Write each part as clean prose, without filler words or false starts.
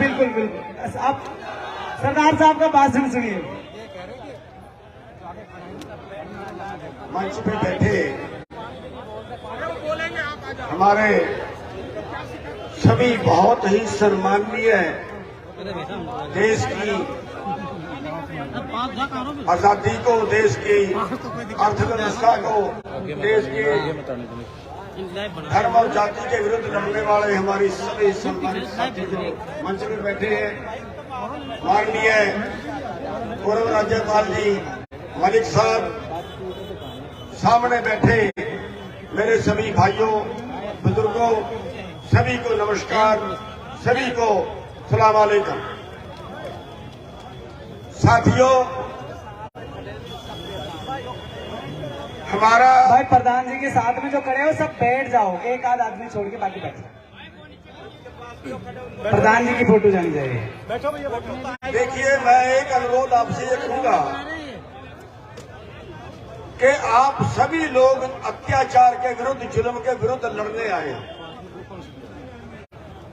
बिल्कुल बिल्कुल, आप सरदार साहब का भाषण सुनिए। मंच पे बैठे हमारे सभी बहुत ही सम्माननीय देश की आजादी को, देश की अर्थव्यवस्था को, देश के धर्म और जाति के विरुद्ध लड़ने वाले हमारी सभी सम्मानित साथी जो मंच में बैठे हैं, माननीय पूर्व राज्यपाल जी मलिक साहब, सामने बैठे मेरे सभी भाइयों बुजुर्गों, सभी को नमस्कार, सभी को सलाम अलैकुम। साथियों, हमारा भाई प्रधान जी के साथ में जो खड़े हो सब बैठ जाओ, एक आध आदमी छोड़ के बाकी बैठो। प्रधान जी की फोटो जानी चाहिए। देखिए, मैं एक अनुरोध आपसे ये करूंगा कि आप सभी लोग अत्याचार के विरुद्ध, जुल्म के विरुद्ध लड़ने आए हैं,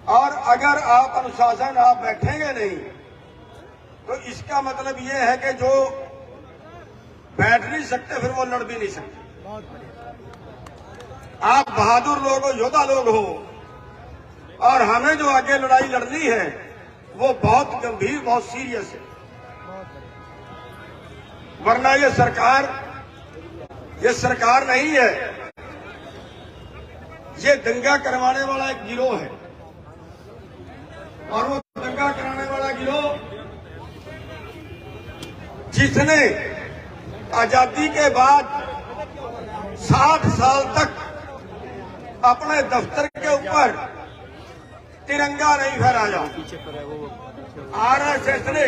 और अगर आप अनुशासन आप बैठेंगे नहीं तो इसका मतलब ये है कि जो बैठ नहीं सकते फिर वो लड़ भी नहीं सकते। आप बहादुर लोग हो, योद्धा लोग हो, और हमें जो आगे लड़ाई लड़नी है वो बहुत गंभीर, बहुत सीरियस है। वरना ये सरकार नहीं है, ये दंगा करवाने वाला एक गिरोह है, और वो दंगा कराने वाला गिरोह जिसने आजादी के बाद 60 साल तक अपने दफ्तर के ऊपर तिरंगा नहीं फहराया। आरएसएस ने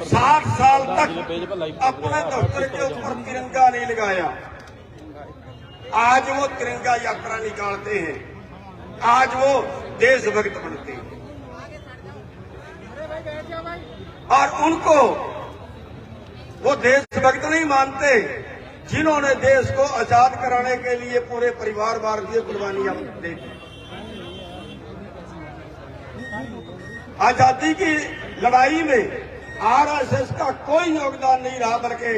60 साल तक अपने दफ्तर के ऊपर तिरंगा नहीं लगाया। आज वो तिरंगा यात्रा निकालते हैं, आज वो देशभक्त बनते हैं, और उनको वो देशभक्त नहीं मानते जिन्होंने देश को आजाद कराने के लिए पूरे परिवार भारतीय कुर्बानियां दी। आजादी की लड़ाई में आरएसएस का कोई योगदान नहीं रहा, बल्कि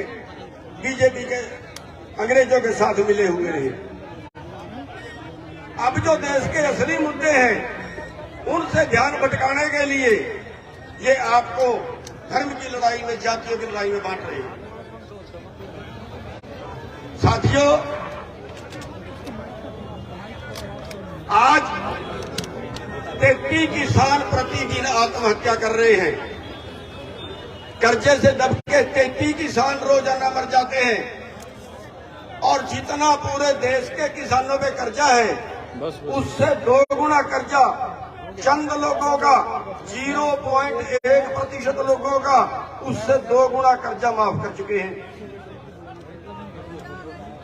बीजेपी के अंग्रेजों के साथ मिले हुए रहे। अब जो देश के असली मुद्दे हैं उनसे ध्यान भटकाने के लिए ये आपको धर्म की लड़ाई में, जातियों की लड़ाई में बांट रहे हैं। साथियों, आज 33 किसान प्रतिदिन आत्महत्या कर रहे हैं। कर्जे से दब के 33 किसान रोजाना मर जाते हैं, और जितना पूरे देश के किसानों पे कर्जा है उससे 2 गुना कर्जा चंद लोगों का, 0.1% लोगों का, उससे 2 गुना कर्जा माफ कर चुके हैं।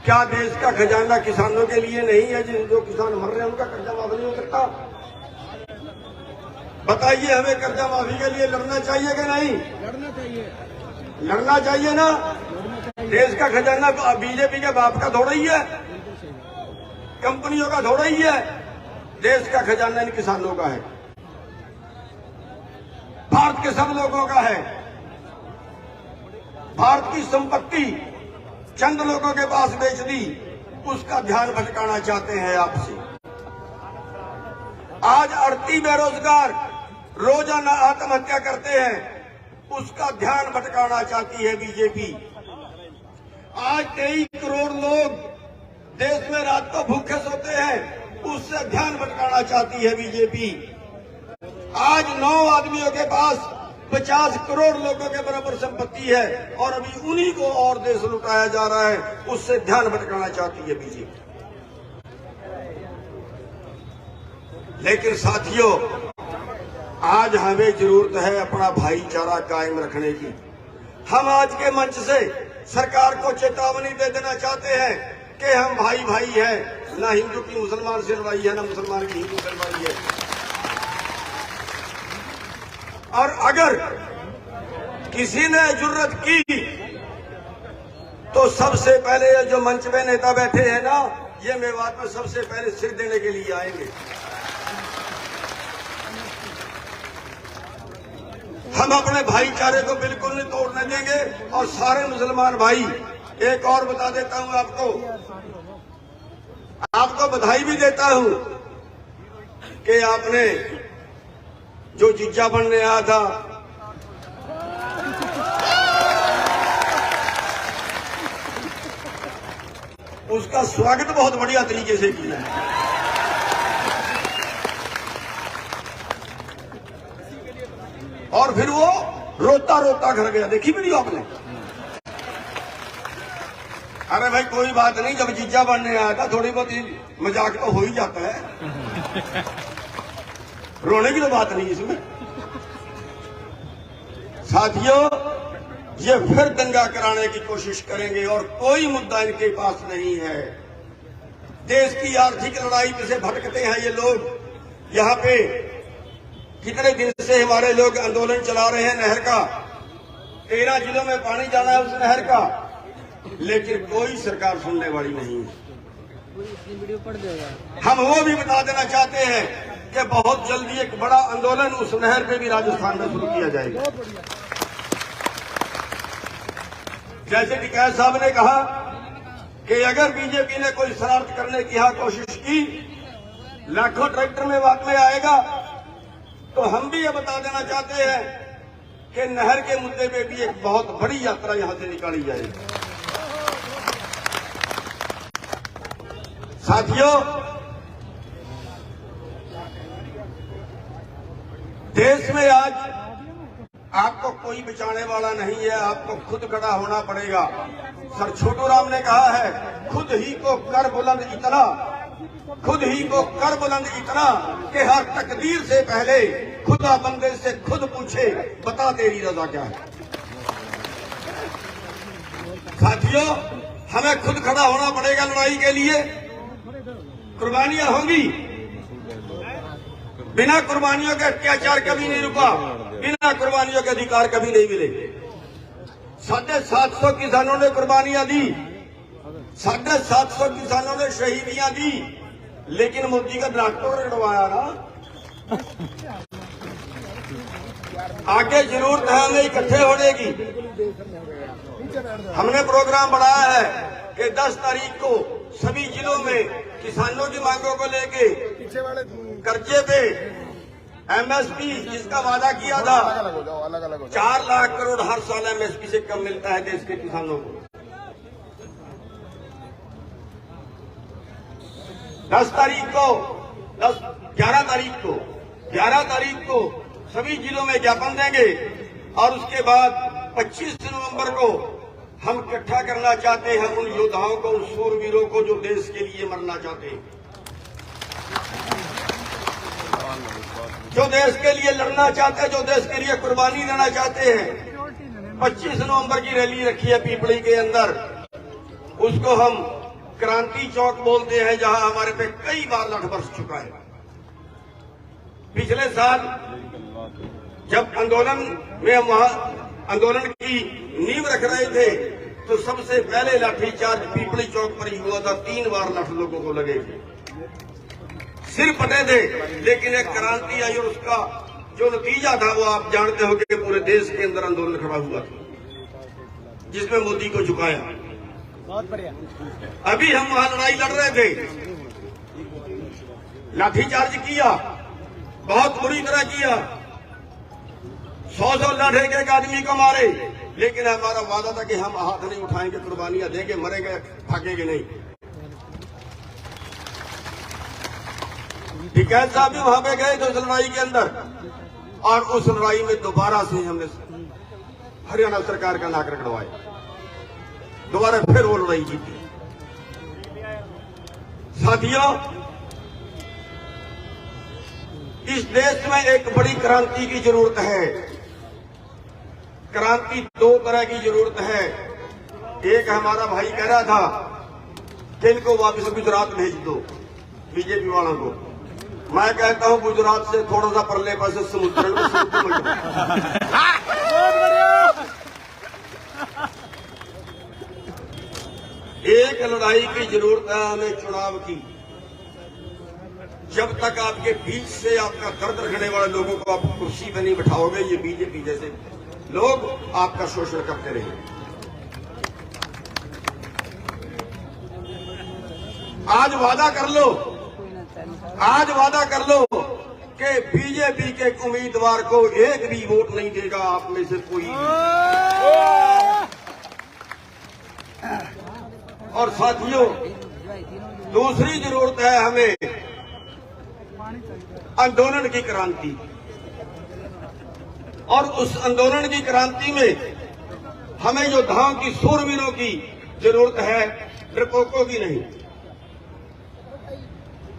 क्या देश का खजाना किसानों के लिए नहीं है? जो किसान मर रहे हैं उनका कर्जा माफ नहीं हो सकता? बताइए, हमें कर्जा माफी के लिए लड़ना चाहिए कि नहीं? लड़ना चाहिए ना। देश का खजाना बीजेपी के बाप का थोड़ा ही है, कंपनियों का थोड़ा ही है। देश का खजाना इन किसानों का है, भारत के सब लोगों का है। भारत की संपत्ति चंद लोगों के पास बेच दी, उसका ध्यान भटकाना चाहते हैं आपसे। आज 38 बेरोजगार रोजाना आत्महत्या करते हैं, उसका ध्यान भटकाना चाहती है बीजेपी। आज 23 करोड़ लोग देश में रात को भूखे सोते हैं, उससे ध्यान भटकाना चाहती है बीजेपी। आज 9 आदमियों के पास 50 करोड़ लोगों के बराबर संपत्ति है, और अभी उन्हीं को और देश लुटाया जा रहा है, उससे ध्यान भटकाना चाहती है बीजेपी। लेकिन साथियों, आज हमें जरूरत है अपना भाईचारा कायम रखने की। हम आज के मंच से सरकार को चेतावनी दे देना चाहते हैं कि हम भाई भाई हैं, ना हिंदू की मुसलमान से लड़ाई है, ना मुसलमान की हिंदू से लड़ाई है। और अगर किसी ने जुर्रत की तो सबसे पहले ये जो मंच में नेता बैठे हैं ना, ये मेवात में सबसे पहले सिर देने के लिए आएंगे। हम अपने भाईचारे को बिल्कुल नहीं तोड़ने देंगे। और सारे मुसलमान भाई, एक और बता देता हूं आपको बधाई भी देता हूं कि आपने जो जिज्जा बनने आया था, उसका स्वागत बहुत बढ़िया तरीके से किया है। और फिर वो रोता रोता घर गया। देखी वीडियो आपने? अरे भाई कोई बात नहीं, जब जीजा बनने आया था थोड़ी बहुत मजाक तो हो ही जाता है, रोने की तो बात नहीं इसमें। साथियों, ये फिर दंगा कराने की कोशिश करेंगे और कोई मुद्दा इनके पास नहीं है। देश की आर्थिक लड़ाई पे से भटकते हैं ये लोग। यहाँ पे कितने दिन से हमारे लोग आंदोलन चला रहे हैं नहर का, 13 जिलों में पानी जाना है उस नहर का, लेकिन कोई सरकार सुनने वाली नहीं है। हम वो भी बता देना चाहते हैं कि बहुत जल्दी एक बड़ा आंदोलन उस नहर पे भी राजस्थान में शुरू किया जाएगा। जैसे टिकैत साहब ने कहा कि अगर बीजेपी ने कोई शरारत करने की यहाँ कोशिश की, लाखों ट्रैक्टर में बाद में आएगा, तो हम भी ये बता देना चाहते हैं कि नहर के मुद्दे पे भी एक बहुत बड़ी यात्रा यहां से निकाली जाएगी। साथियों, देश में आज आपको कोई बचाने वाला नहीं है, आपको खुद खड़ा होना पड़ेगा। सर छोटू राम ने कहा है, खुद ही को कर बुलंद इतना, खुद ही को कर बुलंद इतना कि हर तकदीर से पहले खुदा बंदे से खुद पूछे, बता तेरी रजा क्या है। साथियों, हमें खुद खड़ा होना पड़ेगा लड़ाई के लिए। कुर्बानियां होंगी, बिना कुर्बानियों के अत्याचार कभी नहीं रुका, बिना कुर्बानियों के अधिकार कभी नहीं मिले। 750 किसानों ने कुर्बानियां दी, 750 किसानों ने शहीदियां दी, लेकिन मोदी का ट्रैक्टर रखवाया ना। आगे जरूरत है हमें इकट्ठे होने की। हमने प्रोग्राम बढ़ाया है कि 10 तारीख को सभी जिलों में किसानों की मांगों को लेके कर्जे पे एमएसपी जिसका वादा किया था 4 लाख करोड़ हर साल एमएसपी से कम मिलता है देश के किसानों को। 11 तारीख को सभी जिलों में ज्ञापन देंगे और उसके बाद 25 नवंबर को हम इकट्ठा करना चाहते हैं उन योद्धाओं को, उन शूरवीरों को जो देश के लिए मरना चाहते हैं, जो देश के लिए लड़ना चाहते हैं, जो देश के लिए कुर्बानी देना चाहते हैं। 25 नवंबर की रैली रखी है पीपली के अंदर, उसको हम क्रांति चौक बोलते हैं, जहां हमारे पे कई बार लठ बरस चुका है। पिछले साल जब आंदोलन में हम वहां आंदोलन की नींव रख रहे थे तो सबसे पहले लाठीचार्ज पीपली चौक पर ही हुआ था। 3 बार लठ लोगों को लगे, सिर फटे थे, लेकिन एक क्रांति आई और उसका जो नतीजा था वो आप जानते हो कि पूरे देश के अंदर आंदोलन खड़ा हुआ था, जिसमें मोदी को झुकाया। बहुत बढ़िया। अभी हम वहां लड़ाई लड़ रहे थे, लाठीचार्ज किया, बहुत बुरी तरह किया, 100 लाठ एक आदमी को मारे, लेकिन हमारा वादा था कि हम हाथ नहीं उठाएंगे, कुर्बानियां देंगे, मरेंगे, भागेंगे नहीं। टिकैत साहब भी वहां पे गए थे उस लड़ाई के अंदर, और उस लड़ाई में दोबारा से हमने हरियाणा सरकार का नाक रगड़वाया, दोबारा फिर वो लड़ाई जीती। साथियों, इस देश में एक बड़ी क्रांति की जरूरत है। क्रांति 2 तरह की जरूरत है। एक हमारा भाई कह रहा था कि इनको वापस गुजरात भेज दो, बीजेपी वालों को। मैं कहता हूं गुजरात से थोड़ा सा परले पास समुद्र में एक लड़ाई की जरूरत है हमें चुनाव की। जब तक आपके बीच से आपका दर्द रखने वाले लोगों को आप कुर्सी पे नहीं बिठाओगे, ये बीजेपी जैसे लोग आपका शोषण करते रहेंगे। आज वादा कर लो, आज वादा कर लो कि बीजेपी के उम्मीदवार को एक भी वोट नहीं देगा आप में से कोई। और साथियों, दूसरी जरूरत है हमें आंदोलन की क्रांति, और उस आंदोलन की क्रांति में हमें योद्धाओं की, शूरवीरों की जरूरत है, डरपोकों की नहीं।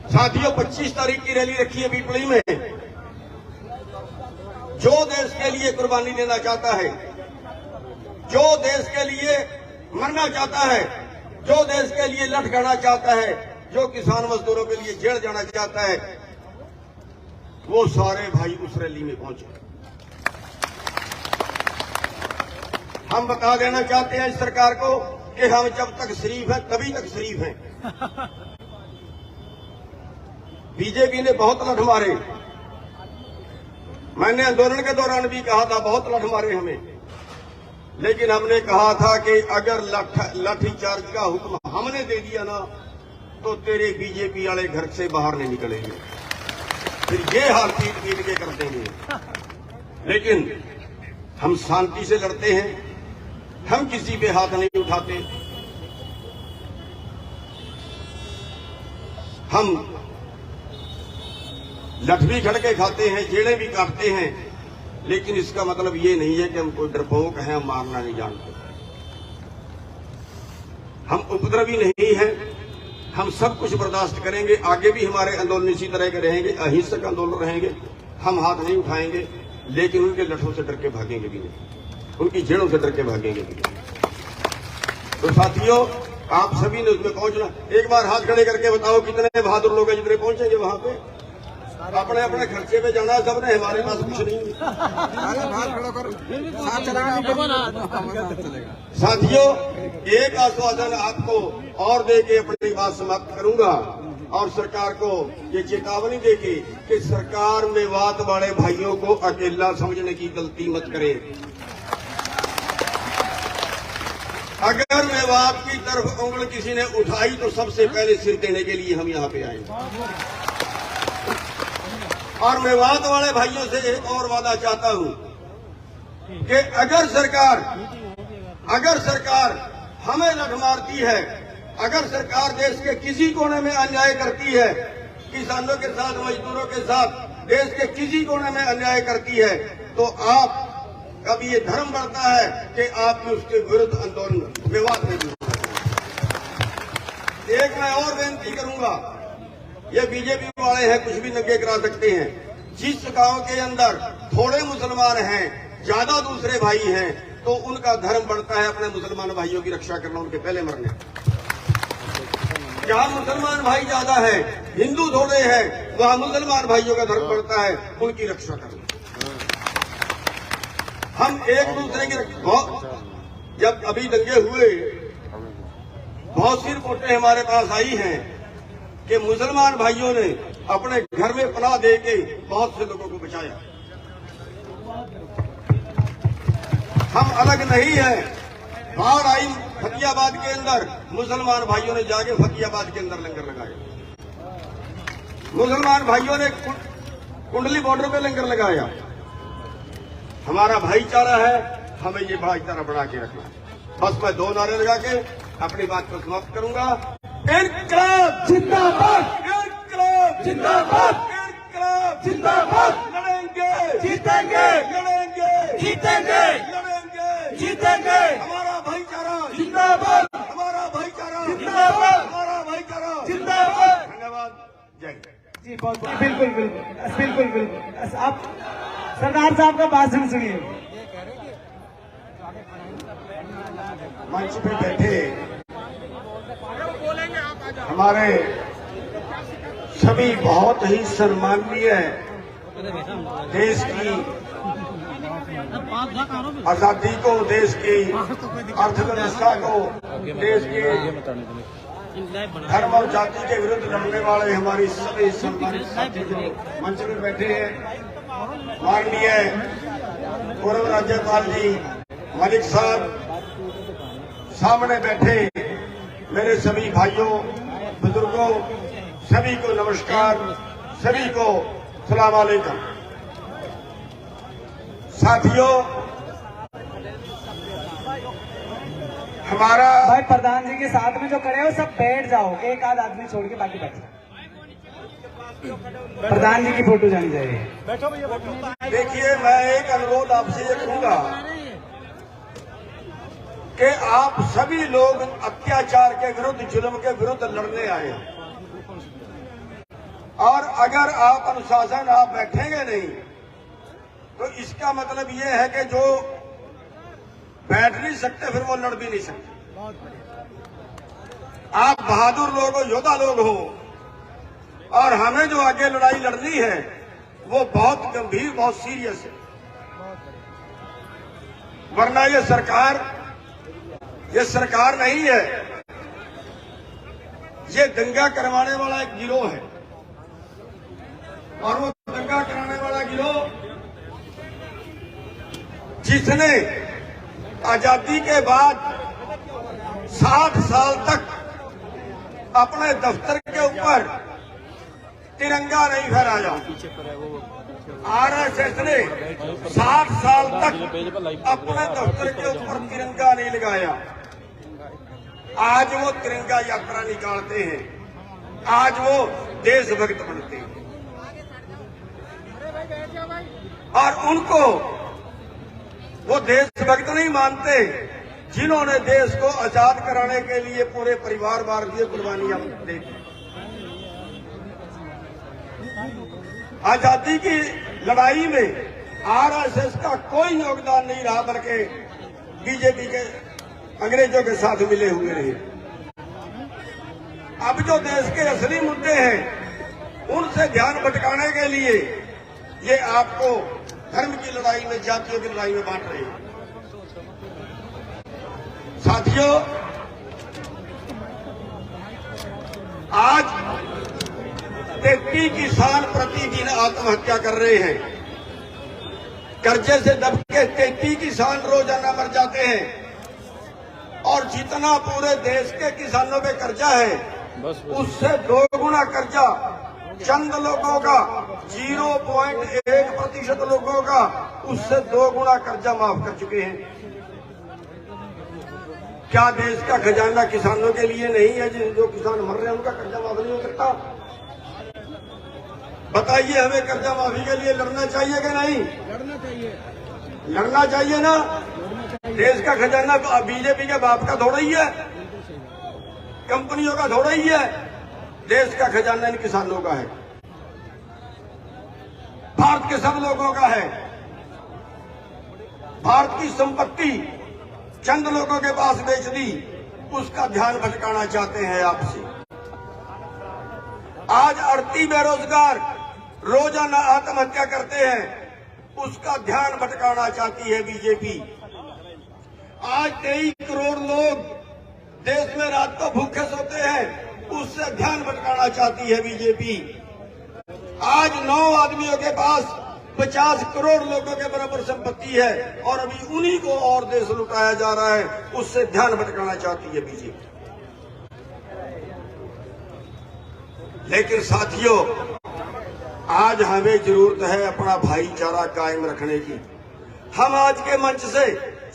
साथियों, 25 तारीख की रैली रखी है पीपली में। जो देश के लिए कुर्बानी देना चाहता है, जो देश के लिए मरना चाहता है, जो देश के लिए लठ गाना चाहता है, जो किसान मजदूरों के लिए जेल जाना चाहता है, वो सारे भाई उस रैली में पहुंचे। हम बता देना चाहते हैं इस सरकार को कि हम जब तक शरीफ हैं तभी तक शरीफ हैं। बीजेपी ने बहुत लठ मारे, मैंने आंदोलन के दौरान भी कहा था, बहुत लठ मारे हमें, लेकिन हमने कहा था कि अगर लाठीचार्ज का हुक्म हमने दे दिया ना, तो तेरे बीजेपी वाले घर से बाहर नहीं निकलेंगे, फिर ये हाल पीट पीट के कर देंगे। लेकिन हम शांति से लड़ते हैं, हम किसी पे हाथ नहीं उठाते, हम लठ भी खड़के खाते हैं, जेलें भी काटते हैं, लेकिन इसका मतलब ये नहीं है कि हम कोई डरपोक हैं, हम मारना नहीं जानते। हम उपद्रवी नहीं हैं, हम सब कुछ बर्दाश्त करेंगे। आगे भी हमारे आंदोलन इसी तरह के रहेंगे, अहिंसक आंदोलन रहेंगे। हम हाथ नहीं उठाएंगे, लेकिन उनके लठों से डर के भागेंगे भी नहीं, उनकी जेड़ों से डर के भागेंगे भी नहीं। तो साथियों, आप सभी ने उसमें पहुंचना। एक बार हाथ खड़े करके बताओ कितने बहादुर लोग हैं जितने पहुंचेंगे वहां पे। अपने अपने खर्चे पे जाना सबने, हमारे पास कुछ नहीं है। साथियों, एक आश्वासन आपको और देके अपनी बात समाप्त करूंगा, और सरकार को ये चेतावनी देके कि सरकार मेवात वाले भाइयों को अकेला समझने की गलती मत करे। अगर मेवात की तरफ उंगली किसी ने उठाई तो सबसे पहले सिर देने के लिए हम यहाँ पे आए। और मेवात वाले भाइयों से एक और वादा चाहता हूं कि अगर सरकार हमें लठ मारती है, अगर सरकार देश के किसी कोने में अन्याय करती है, किसानों के साथ, मजदूरों के साथ देश के किसी कोने में अन्याय करती है, तो आप अब ये धर्म बढ़ता है कि आप उसके विरुद्ध आंदोलन विवाद में जुड़ना। एक मैं और बेनती करूंगा, ये बीजेपी वाले हैं, कुछ भी नंगे करा सकते हैं। जिस गांव के अंदर थोड़े मुसलमान हैं, ज्यादा दूसरे भाई हैं, तो उनका धर्म बढ़ता है अपने मुसलमान भाइयों की रक्षा करना, उनके पहले मरने। जहां मुसलमान भाई ज्यादा है, हिंदू थोड़े हैं, वहां मुसलमान भाइयों का धर्म बढ़ता है, उनकी रक्षा करना। हम एक दूसरे की जब अभी दंगे हुए, बहुत सी रिपोर्टें हमारे पास आई हैं कि मुसलमान भाइयों ने अपने घर में पनाह देके बहुत से लोगों को बचाया। हम अलग नहीं हैं। बाढ़ आई फतेहाबाद के अंदर, मुसलमान भाइयों ने जाके फतेहाबाद के अंदर लंगर लगाया। मुसलमान भाइयों ने कुंडली बॉर्डर पे लंगर लगाया। हमारा भाईचारा है, हमें ये भाईचारा बना के रखना है। बस मैं दो नारे लगा के अपनी बात को समाप्त करूंगा। इनकलाब जिंदाबाद, इनकलाब जिंदाबाद, इनकलाब जिंदाबाद। लड़ेंगे जीतेंगे, लड़ेंगे जीतेंगे, लड़ेंगे जीतेंगे। हमारा भाईचारा जिंदाबाद, हमारा भाईचारा जिंदाबाद, हमारा भाईचारा जिंदाबाद। धन्यवाद। जय जी, बहुत बिल्कुल बिल्कुल बिल्कुल बिल्कुल। आप सरदार साहब का भाषण सुनिए। मंच पे बैठे हमारे सभी बहुत ही सम्माननीय देश की आजादी को, देश की अर्थव्यवस्था को, देश के धर्म और जाति के विरुद्ध लड़ने वाले हमारी सभी सम्मानित साथी जो मंच में बैठे हैं, माननीय पूर्व राज्यपाल जी मलिक साहब, सामने बैठे मेरे सभी भाइयों बुजुर्गों, सभी को नमस्कार, सभी को सलाम अलैकुम। साथियों, हमारा भाई प्रधान जी के साथ में जो खड़े हो सब बैठ जाओ, एक आध आदमी छोड़ के बाकी बैठो। प्रधान जी की फोटो जानी चाहिए। देखिए, मैं एक अनुरोध आपसे ये करूंगा कि आप सभी लोग अत्याचार के विरुद्ध, जुल्म के विरुद्ध लड़ने आए, और अगर आप अनुशासन आप बैठेंगे नहीं तो इसका मतलब ये है कि जो बैठ नहीं सकते फिर वो लड़ भी नहीं सकते। आप बहादुर लोग हो, योद्धा लोग हो, और हमें जो आगे लड़ाई लड़नी है वो बहुत गंभीर, बहुत सीरियस है। वरना ये सरकार नहीं है, ये दंगा करवाने वाला एक गिरोह है। और वो दंगा कराने वाला गिरोह जिसने आजादी के बाद 60 साल तक अपने दफ्तर के ऊपर तिरंगा नहीं फहराया, आरएसएस ने 60 साल तक अपने दफ्तर के ऊपर तिरंगा नहीं लगाया। आज वो तिरंगा यात्रा निकालते हैं, आज वो देशभक्त बनते हैं, और उनको वो देशभक्त नहीं मानते जिन्होंने देश को आजाद कराने के लिए पूरे परिवार वार दिए, कुर्बानियां दी। आजादी की लड़ाई में आरएसएस का कोई योगदान नहीं रहा, बल्कि बीजेपी के अंग्रेजों के साथ मिले हुए रहे। अब जो देश के असली मुद्दे हैं उनसे ध्यान भटकाने के लिए ये आपको धर्म की लड़ाई में, जातियों की लड़ाई में बांट रहे हैं। साथियों, आज 33 किसान प्रतिदिन आत्महत्या कर रहे हैं। कर्जे से दब के 33 किसान रोजाना मर जाते हैं, और जितना पूरे देश के किसानों पे कर्जा है उससे 2 गुना कर्जा चंद लोगों का, 0.1% लोगों का, उससे 2 गुना कर्जा माफ कर चुके हैं। क्या देश का खजाना किसानों के लिए नहीं है? जो किसान मर रहे हैं उनका कर्जा माफ नहीं हो सकता? बताइए, हमें कर्जा माफी के लिए लड़ना चाहिए कि नहीं? लड़ना चाहिए ना। देश का खजाना बीजेपी के बाप का थोड़ा ही है, कंपनियों का थोड़ा ही है। देश का खजाना इन किसानों का है, भारत के सब लोगों का है। भारत की संपत्ति चंद लोगों के पास बेच दी, उसका ध्यान भटकाना चाहते हैं आपसे। आज 38 बेरोजगार रोजाना आत्महत्या करते हैं, उसका ध्यान भटकाना चाहती है बीजेपी। आज 23 करोड़ लोग देश में रात को भूखे सोते हैं, उससे ध्यान भटकाना चाहती है बीजेपी। आज 9 आदमियों के पास 50 करोड़ लोगों के बराबर संपत्ति है, और अभी उन्हीं को और देश लुटाया जा रहा है, उससे ध्यान भटकाना चाहती है बीजेपी। लेकिन साथियों, आज हमें जरूरत है अपना भाईचारा कायम रखने की। हम आज के मंच से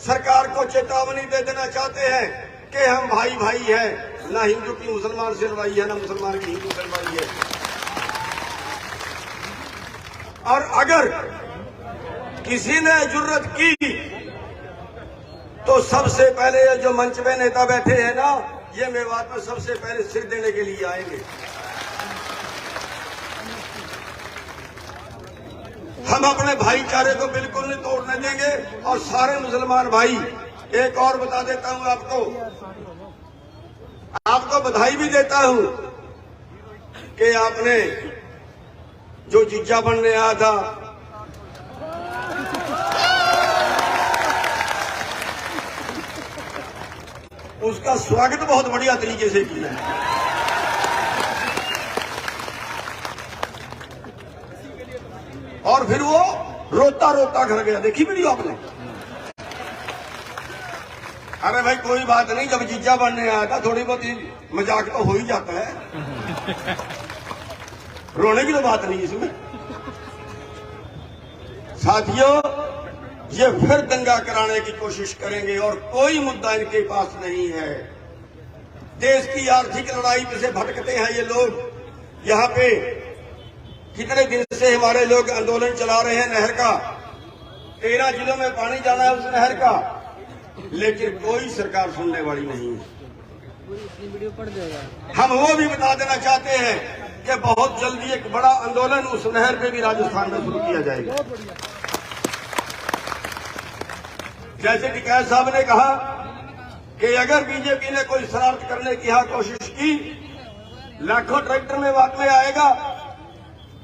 सरकार को चेतावनी दे देना चाहते हैं कि हम भाई भाई हैं, ना हिंदू की मुसलमान से लड़ाई है, ना मुसलमान की हिंदू से लड़ाई है। और अगर किसी ने जुर्रत की तो सबसे पहले जो मंच में नेता बैठे हैं ना, ये मेवात में सबसे पहले सिर देने के लिए आएंगे। हम अपने भाईचारे को बिल्कुल नहीं तोड़ने देंगे, और सारे मुसलमान भाई, एक और बता देता हूं आपको बधाई भी देता हूं कि आपने जो जीजा बनने आया था, उस उसका स्वागत बहुत बढ़िया तरीके से किया है। और फिर वो रोता रोता घर गया। देखी वीडियो आपने? अरे भाई कोई बात नहीं, जब जीजा बनने आया था थोड़ी बहुत मजाक तो हो ही जाता है, रोने की तो बात नहीं इसमें। साथियों, ये फिर दंगा कराने की कोशिश करेंगे और कोई मुद्दा इनके पास नहीं है। देश की आर्थिक लड़ाई में से भटकते हैं ये लोग। यहाँ पे कितने दिन से हमारे लोग आंदोलन चला रहे हैं नहर का, 13 जिलों में पानी जाना है उस नहर का, लेकिन कोई सरकार सुनने वाली नहीं है। हम वो भी बता देना चाहते हैं कि बहुत जल्दी एक बड़ा आंदोलन उस नहर पे भी राजस्थान में शुरू किया जाएगा। जैसे टिकैत साहब ने कहा कि अगर बीजेपी ने कोई शरारत करने की यहाँ कोशिश की, लाखों ट्रैक्टर में बाद में आएगा,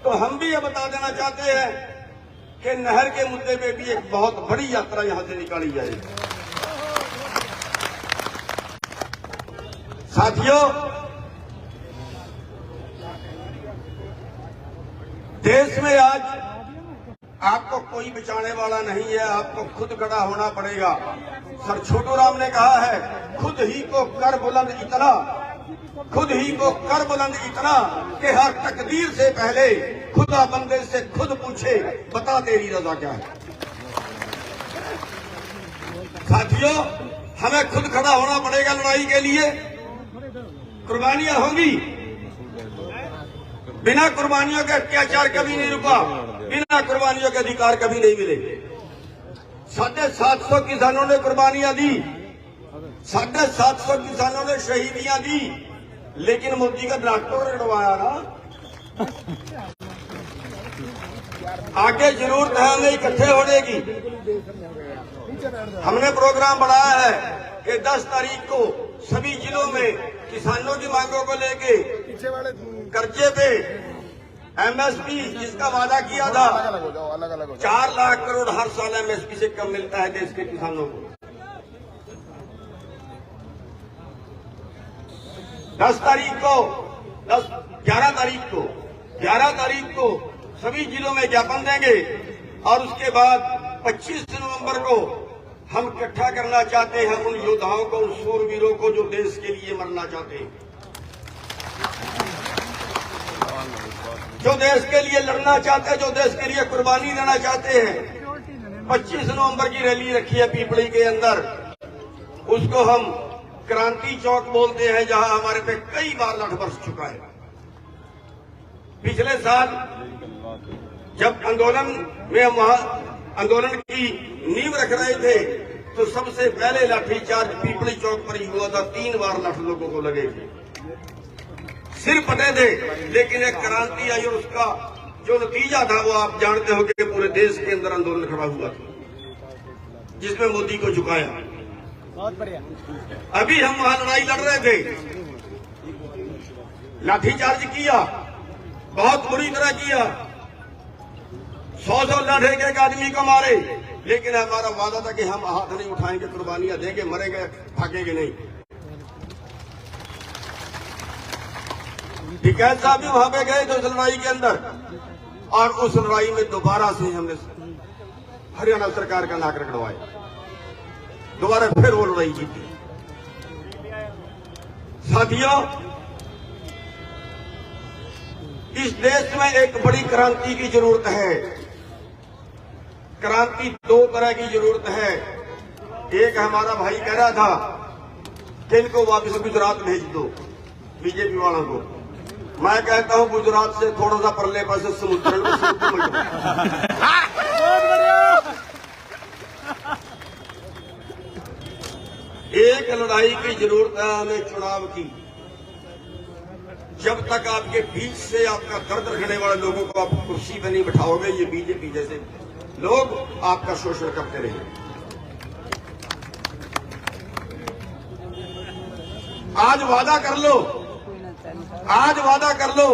तो हम भी ये बता देना चाहते हैं कि नहर के मुद्दे पे भी एक बहुत बड़ी यात्रा यहां से निकाली जाएगी। साथियों, देश में आज आपको कोई बचाने वाला नहीं है, आपको खुद खड़ा होना पड़ेगा। सर छोटू राम ने कहा है, खुद ही को कर बुलंद इतना, खुद ही को कर बुलंद इतना कि हर तकदीर से पहले खुदा बंदे से खुद पूछे, बता तेरी रजा क्या है। साथियों, हमें खुद खड़ा होना पड़ेगा लड़ाई के लिए। कुर्बानियां होंगी, बिना कुर्बानियों के अत्याचार कभी नहीं रुका, बिना कुर्बानियों के अधिकार कभी नहीं मिले। 750 किसानों ने कुर्बानियां दी, 750 किसानों ने शहीदियां दी, लेकिन मोदी का डॉक्टर रखवाया ना। आगे जरूरत है हमें इकट्ठे होने की। हमने प्रोग्राम बढ़ाया है कि 10 तारीख को सभी जिलों में किसानों की मांगों को लेके कर्जे पे एमएसपी जिसका वादा किया था, 4 लाख करोड़ हर साल एमएसपी से कम मिलता है देश के किसानों को। 11 तारीख को सभी जिलों में ज्ञापन देंगे और उसके बाद 25 नवंबर को हम इकट्ठा करना चाहते हैं उन योद्धाओं को, उन शूरवीरों को जो देश के लिए मरना चाहते हैं, जो देश के लिए लड़ना चाहते हैं, जो देश के लिए कुर्बानी देना चाहते हैं। 25 नवंबर की रैली रखी है पीपली के अंदर, उसको हम क्रांति चौक बोलते हैं, जहां हमारे पे कई बार लठ बरस चुका है। पिछले साल जब आंदोलन में हम वहां आंदोलन की नींव रख रहे थे, तो सबसे पहले लाठीचार्ज पीपली चौक पर ही हुआ था। 3 बार लठ लोगों को लगे थे, सिर फटे थे, लेकिन एक क्रांति आई और उसका जो नतीजा था वो आप जानते हो कि पूरे देश के अंदर आंदोलन खड़ा हुआ था, जिसमें मोदी को झुकाया। बहुत बढ़िया। अभी हम वहां लड़ाई लड़ रहे थे, लाठीचार्ज किया, बहुत बुरी तरह किया, 100 लाठे के एक आदमी को मारे, लेकिन हमारा वादा था कि हम हाथ नहीं उठाएंगे, कुर्बानियां देंगे, मरेंगे, भागेंगे नहीं। टिकैत साहब भी वहां पे गए थे उस लड़ाई के अंदर, और उस लड़ाई में दोबारा से हमने हरियाणा सरकार का नाक रगड़वाया, दोबारा फिर वो लड़ाई जीती। साथियों, इस देश में एक बड़ी क्रांति की जरूरत है। क्रांति 2 तरह की जरूरत है। एक हमारा भाई कह रहा था कि इनको वापस गुजरात भेज दो, बीजेपी वालों को। मैं कहता हूं गुजरात से थोड़ा सा परले पास समुद्र एक लड़ाई की जरूरत है हमें चुनाव की। जब तक आपके बीच से आपका दर्द रखने वाले लोगों को आप कुर्सी पर नहीं बिठाओगे, ये बीजेपी जैसे लोग आपका शोषण करते रहे। आज वादा कर लो, आज वादा कर लो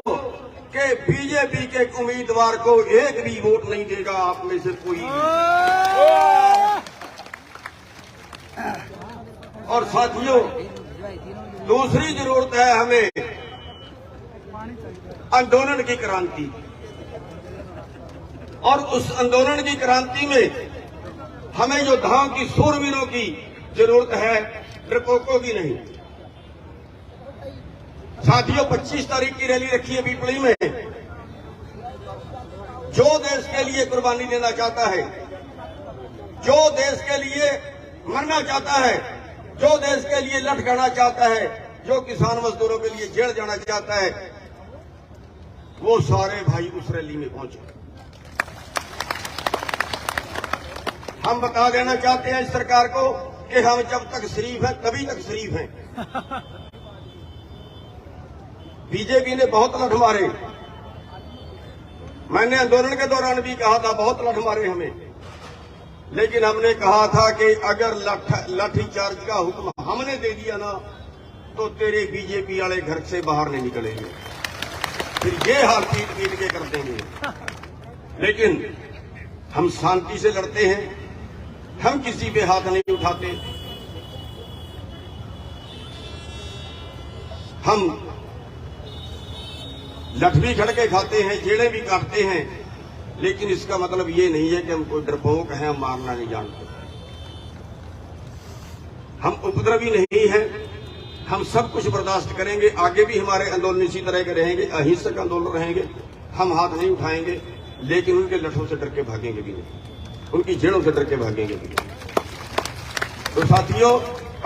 कि बीजेपी के उम्मीदवार को एक भी वोट नहीं देगा आप में से कोई। और साथियों, दूसरी जरूरत है हमें आंदोलन की क्रांति, और उस आंदोलन की क्रांति में हमें योद्धाओं की, सूरवीरों की जरूरत है, डरपोकों की नहीं। साथियों, 25 तारीख की रैली रखी है पीपली में। जो देश के लिए कुर्बानी देना चाहता है, जो देश के लिए मरना चाहता है, जो देश के लिए लटकाना चाहता है, जो किसान मजदूरों के लिए जेल जाना चाहता है, वो सारे भाई उस रैली में पहुंचे। हम बता देना चाहते हैं इस सरकार को कि हम जब तक शरीफ हैं तभी तक शरीफ हैं। बीजेपी ने बहुत लठ मारे, मैंने आंदोलन के दौरान भी कहा था बहुत लठ मारे हमें, लेकिन हमने कहा था कि अगर लाठीचार्ज का हुक्म हमने दे दिया ना तो तेरे बीजेपी वाले घर से बाहर नहीं निकलेंगे, फिर ये हाल पीट के कर देंगे। लेकिन हम शांति से लड़ते हैं, हम किसी पे हाथ नहीं उठाते, हम लठ भी खड़के खाते हैं, जेड़े भी काटते हैं, लेकिन इसका मतलब ये नहीं है कि हम कोई डरपोक हैं, हम मारना नहीं जानते। हम उपद्रवी नहीं हैं, हम सब कुछ बर्दाश्त करेंगे। आगे भी हमारे आंदोलन इसी तरह के रहेंगे, अहिंसक आंदोलन रहेंगे। हम हाथ नहीं उठाएंगे, लेकिन उनके लठों से डर के भागेंगे भी नहीं, उनकी जेड़ों से डर के भागेंगे भी नहीं। तो साथियों,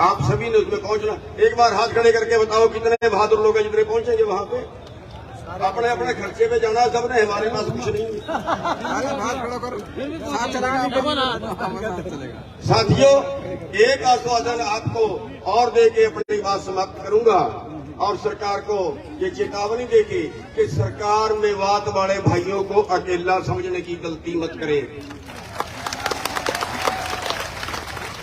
आप सभी ने उसमें पहुंचना। एक बार हाथ खड़े करके बताओ कितने बहादुर लोग हैं जितने पहुंचेंगे वहां पे। अपने अपने खर्चे पे जाना सबने, हमारे पास कुछ नहीं है। साथियों, एक आश्वासन आपको और दे के अपनी बात समाप्त करूंगा, और सरकार को ये चेतावनी देके कि सरकार मेवात वाले भाइयों को अकेला समझने की गलती मत करे।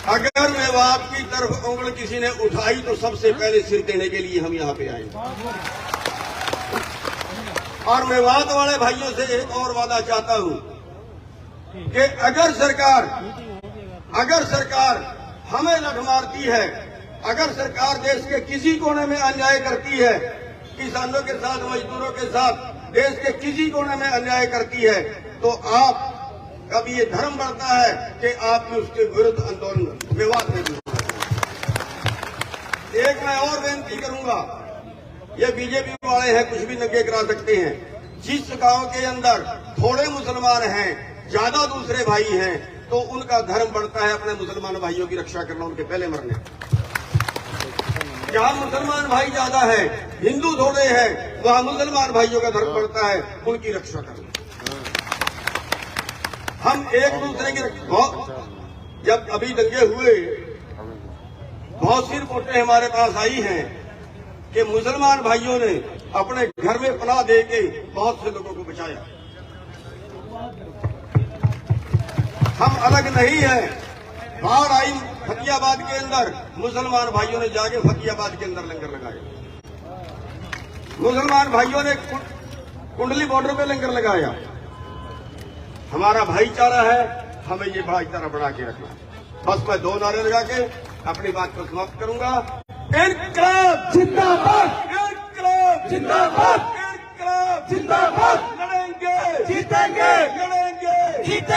अगर मेवात की तरफ उंगली किसी ने उठाई तो सबसे पहले सिर देने के लिए हम यहाँ पे आए। और मेवात वाले भाइयों से एक और वादा चाहता हूं कि अगर सरकार हमें लठ मारती है, अगर सरकार देश के किसी कोने में अन्याय करती है, किसानों के साथ, मजदूरों के साथ देश के किसी कोने में अन्याय करती है, तो आप कभी ये धर्म बढ़ता है कि आप उसके विरुद्ध आंदोलन विवाद में जुड़। एक मैं और बेनती करूंगा, ये बीजेपी वाले हैं, कुछ भी नंगे करा सकते हैं। जिस गांव के अंदर थोड़े मुसलमान हैं, ज्यादा दूसरे भाई हैं, तो उनका धर्म बढ़ता है अपने मुसलमान भाइयों की रक्षा करना, उनके पहले मरने। जहां मुसलमान भाई ज्यादा है, हिंदू थोड़े हैं, वहां मुसलमान भाइयों का धर्म बढ़ता है, उनकी रक्षा करना। हम एक दूसरे की जब अभी दंगे हुए, बहुत सी रिपोर्टें हमारे पास आई हैं कि मुसलमान भाइयों ने अपने घर में पनाह देके बहुत से लोगों को बचाया। हम अलग नहीं हैं। बाढ़ आई फतेहाबाद के अंदर, मुसलमान भाइयों ने जाके फतेहाबाद के अंदर लंगर लगाया। मुसलमान भाइयों ने कुंडली बॉर्डर पे लंगर लगाया। हमारा भाईचारा है, हमें ये भाईचारा बढ़ा के रखना है। बस मैं 2 नारे लगा के अपनी बात को समाप्त करूंगा। इनकलाब जिंदाबाद, इनकलाब जिंदाबाद, इनकलाब जिंदाबाद। लड़ेंगे, जीतेंगे, लड़ेंगे, जीतेंगे।